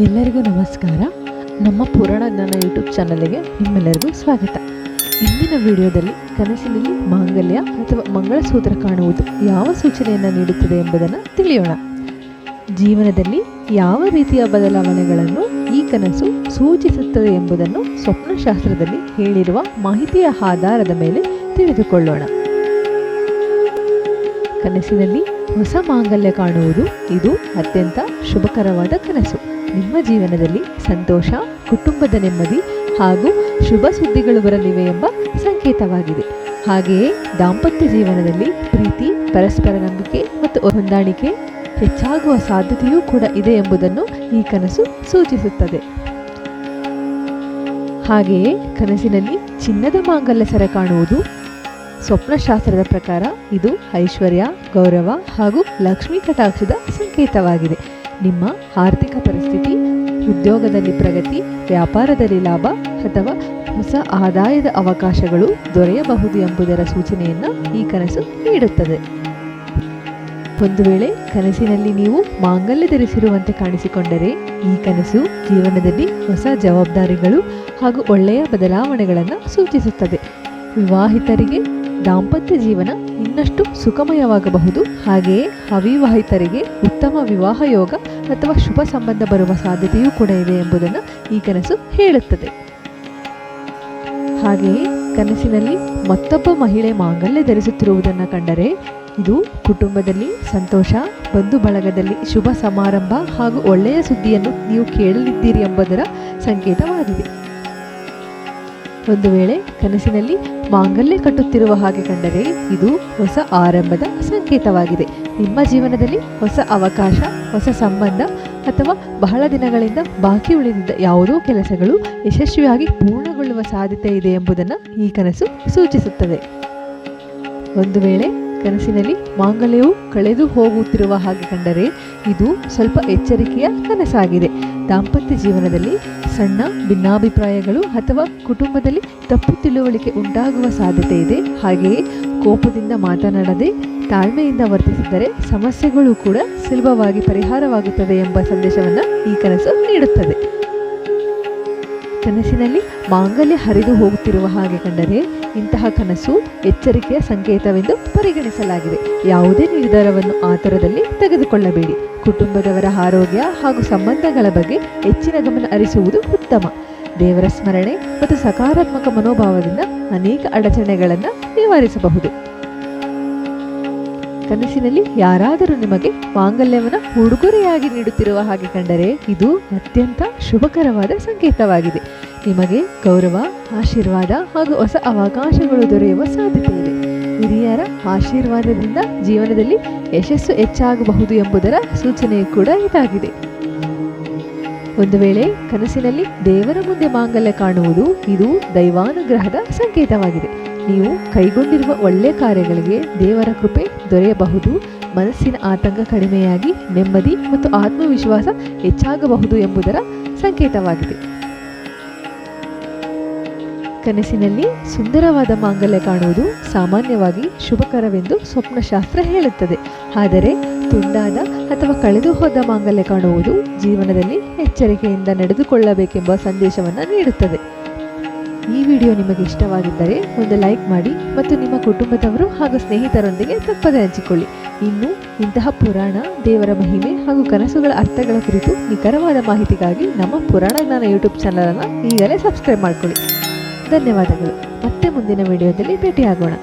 ಎಲ್ಲರಿಗೂ ನಮಸ್ಕಾರ. ನಮ್ಮ ಪುರಾಣ ಜ್ಞಾನ ಯೂಟ್ಯೂಬ್ ಚಾನಲ್ಗೆ ನಿಮ್ಮೆಲ್ಲರಿಗೂ ಸ್ವಾಗತ. ಇಂದಿನ ವಿಡಿಯೋದಲ್ಲಿ ಕನಸಿನಲ್ಲಿ ಮಾಂಗಲ್ಯ ಅಥವಾ ಮಂಗಳಸೂತ್ರ ಕಾಣುವುದು ಯಾವ ಸೂಚನೆಯನ್ನು ನೀಡುತ್ತದೆ ಎಂಬುದನ್ನು ತಿಳಿಯೋಣ. ಜೀವನದಲ್ಲಿ ಯಾವ ರೀತಿಯ ಬದಲಾವಣೆಗಳನ್ನು ಈ ಕನಸು ಸೂಚಿಸುತ್ತದೆ ಎಂಬುದನ್ನು ಸ್ವಪ್ನಶಾಸ್ತ್ರದಲ್ಲಿ ಹೇಳಿರುವ ಮಾಹಿತಿಯ ಆಧಾರದ ಮೇಲೆ ತಿಳಿದುಕೊಳ್ಳೋಣ. ಕನಸಿನಲ್ಲಿ ಹೊಸ ಮಾಂಗಲ್ಯ ಕಾಣುವುದು ಇದು ಅತ್ಯಂತ ಶುಭಕರವಾದ ಕನಸು. ನಿಮ್ಮ ಜೀವನದಲ್ಲಿ ಸಂತೋಷ, ಕುಟುಂಬದ ನೆಮ್ಮದಿ ಹಾಗೂ ಶುಭ ಸುದ್ದಿಗಳು ಬರಲಿವೆ ಎಂಬ ಸಂಕೇತವಾಗಿದೆ. ಹಾಗೆಯೇ ದಾಂಪತ್ಯ ಜೀವನದಲ್ಲಿ ಪ್ರೀತಿ, ಪರಸ್ಪರ ನಂಬಿಕೆ ಮತ್ತು ಹೊಂದಾಣಿಕೆ ಹೆಚ್ಚಾಗುವ ಸಾಧ್ಯತೆಯೂ ಕೂಡ ಇದೆ ಎಂಬುದನ್ನು ಈ ಕನಸು ಸೂಚಿಸುತ್ತದೆ. ಹಾಗೆಯೇ ಕನಸಿನಲ್ಲಿ ಚಿನ್ನದ ಮಾಂಗಲ್ಯ ಸರ ಕಾಣುವುದು ಸ್ವಪ್ನಶಾಸ್ತ್ರದ ಪ್ರಕಾರ ಇದು ಐಶ್ವರ್ಯ, ಗೌರವ ಹಾಗೂ ಲಕ್ಷ್ಮೀ ಕಟಾಕ್ಷದ ಸಂಕೇತವಾಗಿದೆ. ನಿಮ್ಮ ಆರ್ಥಿಕ ಪರಿಸ್ಥಿತಿ, ಉದ್ಯೋಗದಲ್ಲಿ ಪ್ರಗತಿ, ವ್ಯಾಪಾರದಲ್ಲಿ ಲಾಭ ಅಥವಾ ಹೊಸ ಆದಾಯದ ಅವಕಾಶಗಳು ದೊರೆಯಬಹುದು ಎಂಬುದರ ಸೂಚನೆಯನ್ನು ಈ ಕನಸು ನೀಡುತ್ತದೆ. ಒಂದು ವೇಳೆ ಕನಸಿನಲ್ಲಿ ನೀವು ಮಾಂಗಲ್ಯ ಧರಿಸಿರುವಂತೆ ಕಾಣಿಸಿಕೊಂಡರೆ ಈ ಕನಸು ಜೀವನದಲ್ಲಿ ಹೊಸ ಜವಾಬ್ದಾರಿಗಳು ಹಾಗೂ ಒಳ್ಳೆಯ ಬದಲಾವಣೆಗಳನ್ನು ಸೂಚಿಸುತ್ತದೆ. ವಿವಾಹಿತರಿಗೆ ದಾಂಪತ್ಯ ಜೀವನ ಇನ್ನಷ್ಟು ಸುಖಮಯವಾಗಬಹುದು. ಹಾಗೆಯೇ ಅವಿವಾಹಿತರಿಗೆ ಉತ್ತಮ ವಿವಾಹ ಯೋಗ ಅಥವಾ ಶುಭ ಸಂಬಂಧ ಬರುವ ಸಾಧ್ಯತೆಯೂ ಕೂಡ ಇದೆ ಎಂಬುದನ್ನು ಈ ಕನಸು ಹೇಳುತ್ತದೆ. ಹಾಗೆಯೇ ಕನಸಿನಲ್ಲಿ ಮತ್ತೊಬ್ಬ ಮಹಿಳೆ ಮಾಂಗಲ್ಯ ಧರಿಸುತ್ತಿರುವುದನ್ನು ಕಂಡರೆ ಇದು ಕುಟುಂಬದಲ್ಲಿ ಸಂತೋಷ, ಬಂಧು ಬಳಗದಲ್ಲಿ ಶುಭ ಸಮಾರಂಭ ಹಾಗೂ ಒಳ್ಳೆಯ ಸುದ್ದಿಯನ್ನು ನೀವು ಕೇಳಲಿದ್ದೀರಿ ಎಂಬುದರ ಸಂಕೇತವಾಗಿದೆ. ಒಂದು ವೇಳೆ ಕನಸಿನಲ್ಲಿ ಮಾಂಗಲ್ಯ ಕಟ್ಟುತ್ತಿರುವ ಹಾಗೆ ಕಂಡರೆ ಇದು ಹೊಸ ಆರಂಭದ ಸಂಕೇತವಾಗಿದೆ. ನಿಮ್ಮ ಜೀವನದಲ್ಲಿ ಹೊಸ ಅವಕಾಶ, ಹೊಸ ಸಂಬಂಧ ಅಥವಾ ಬಹಳ ದಿನಗಳಿಂದ ಬಾಕಿ ಉಳಿದಿದ್ದ ಯಾವುದೋ ಕೆಲಸಗಳು ಯಶಸ್ವಿಯಾಗಿ ಪೂರ್ಣಗೊಳ್ಳುವ ಸಾಧ್ಯತೆ ಇದೆ ಎಂಬುದನ್ನು ಈ ಕನಸು ಸೂಚಿಸುತ್ತದೆ. ಒಂದು ವೇಳೆ ಕನಸಿನಲ್ಲಿ ಮಾಂಗಲ್ಯವು ಕಳೆದು ಹೋಗುತ್ತಿರುವ ಹಾಗೆ ಕಂಡರೆ ಇದು ಸ್ವಲ್ಪ ಎಚ್ಚರಿಕೆಯ ಕನಸಾಗಿದೆ. ದಾಂಪತ್ಯ ಜೀವನದಲ್ಲಿ ಸಣ್ಣ ಭಿನ್ನಾಭಿಪ್ರಾಯಗಳು ಅಥವಾ ಕುಟುಂಬದಲ್ಲಿ ತಪ್ಪು ತಿಳುವಳಿಕೆ ಉಂಟಾಗುವ ಸಾಧ್ಯತೆ ಇದೆ. ಹಾಗೆಯೇ ಕೋಪದಿಂದ ಮಾತನಾಡದೆ ತಾಳ್ಮೆಯಿಂದ ವರ್ತಿಸಿದರೆ ಸಮಸ್ಯೆಗಳು ಕೂಡ ಸುಲಭವಾಗಿ ಪರಿಹಾರವಾಗುತ್ತದೆ ಎಂಬ ಸಂದೇಶವನ್ನು ಈ ಕನಸು ನೀಡುತ್ತದೆ. ಕನಸಿನಲ್ಲಿ ಮಾಂಗಲ್ಯ ಹರಿದು ಹೋಗುತ್ತಿರುವ ಹಾಗೆ ಕಂಡರೆ ಇಂತಹ ಕನಸು ಎಚ್ಚರಿಕೆಯ ಸಂಕೇತವೆಂದು ಪರಿಗಣಿಸಲಾಗಿದೆ. ಯಾವುದೇ ನಿರ್ಧಾರವನ್ನು ಆತುರದಲ್ಲಿ ತೆಗೆದುಕೊಳ್ಳಬೇಡಿ. ಕುಟುಂಬದವರ ಆರೋಗ್ಯ ಹಾಗೂ ಸಂಬಂಧಗಳ ಬಗ್ಗೆ ಹೆಚ್ಚಿನ ಗಮನ ಹರಿಸುವುದು ಉತ್ತಮ. ದೇವರ ಸ್ಮರಣೆ ಮತ್ತು ಸಕಾರಾತ್ಮಕ ಮನೋಭಾವದಿಂದ ಅನೇಕ ಅಡಚಣೆಗಳನ್ನು ನಿವಾರಿಸಬಹುದು. ಕನಸಿನಲ್ಲಿ ಯಾರಾದರೂ ನಿಮಗೆ ಮಾಂಗಲ್ಯವನ್ನು ಉಡುಗೊರೆಯಾಗಿ ನೀಡುತ್ತಿರುವ ಹಾಗೆ ಕಂಡರೆ ಇದು ಅತ್ಯಂತ ಶುಭಕರವಾದ ಸಂಕೇತವಾಗಿದೆ. ನಿಮಗೆ ಗೌರವ, ಆಶೀರ್ವಾದ ಹಾಗೂ ಹೊಸ ಅವಕಾಶಗಳು ದೊರೆಯುವ ಸಾಧ್ಯತೆ ಇದೆ. ಹಿರಿಯರ ಆಶೀರ್ವಾದದಿಂದ ಜೀವನದಲ್ಲಿ ಯಶಸ್ಸು ಹೆಚ್ಚಾಗಬಹುದು ಎಂಬುದರ ಸೂಚನೆಯೂ ಕೂಡ ಇದಾಗಿದೆ. ಒಂದು ವೇಳೆ ಕನಸಿನಲ್ಲಿ ದೇವರ ಮುಂದೆ ಮಾಂಗಲ್ಯ ಕಾಣುವುದು ಇದು ದೈವಾನುಗ್ರಹದ ಸಂಕೇತವಾಗಿದೆ. ನೀವು ಕೈಗೊಂಡಿರುವ ಒಳ್ಳೆಯ ಕಾರ್ಯಗಳಿಗೆ ದೇವರ ಕೃಪೆ ದೊರೆಯಬಹುದು. ಮನಸ್ಸಿನ ಆತಂಕ ಕಡಿಮೆಯಾಗಿ ನೆಮ್ಮದಿ ಮತ್ತು ಆತ್ಮವಿಶ್ವಾಸ ಹೆಚ್ಚಾಗಬಹುದು ಎಂಬುದರ ಸಂಕೇತವಾಗಿದೆ. ಕನಸಿನಲ್ಲಿ ಸುಂದರವಾದ ಮಾಂಗಲ್ಯ ಕಾಣುವುದು ಸಾಮಾನ್ಯವಾಗಿ ಶುಭಕರವೆಂದು ಸ್ವಪ್ನಶಾಸ್ತ್ರ ಹೇಳುತ್ತದೆ. ಆದರೆ ತುಂಡಾದ ಅಥವಾ ಕಳೆದು ಹೋದ ಮಾಂಗಲ್ಯ ಕಾಣುವುದು ಜೀವನದಲ್ಲಿ ಎಚ್ಚರಿಕೆಯಿಂದ ನಡೆದುಕೊಳ್ಳಬೇಕೆಂಬ ಸಂದೇಶವನ್ನು ನೀಡುತ್ತದೆ. ಈ ವಿಡಿಯೋ ನಿಮಗೆ ಇಷ್ಟವಾಗಿದ್ದರೆ ಒಂದು ಲೈಕ್ ಮಾಡಿ ಮತ್ತು ನಿಮ್ಮ ಕುಟುಂಬದವರು ಹಾಗೂ ಸ್ನೇಹಿತರೊಂದಿಗೆ ತಪ್ಪದೆ ಹಂಚಿಕೊಳ್ಳಿ. ಇನ್ನು ಇಂತಹ ಪುರಾಣ, ದೇವರ ಮಹಿಮೆ ಹಾಗೂ ಕನಸುಗಳ ಅರ್ಥಗಳ ಕುರಿತು ನಿಖರವಾದ ಮಾಹಿತಿಗಾಗಿ ನಮ್ಮ ಪುರಾಣ ಜ್ಞಾನ ಯೂಟ್ಯೂಬ್ ಚಾನಲನ್ನು ಈಗಲೇ ಸಬ್ಸ್ಕ್ರೈಬ್ ಮಾಡಿಕೊಳ್ಳಿ. ಧನ್ಯವಾದಗಳು. ಮತ್ತೆ ಮುಂದಿನ ವಿಡಿಯೋದಲ್ಲಿ ಭೇಟಿಯಾಗೋಣ.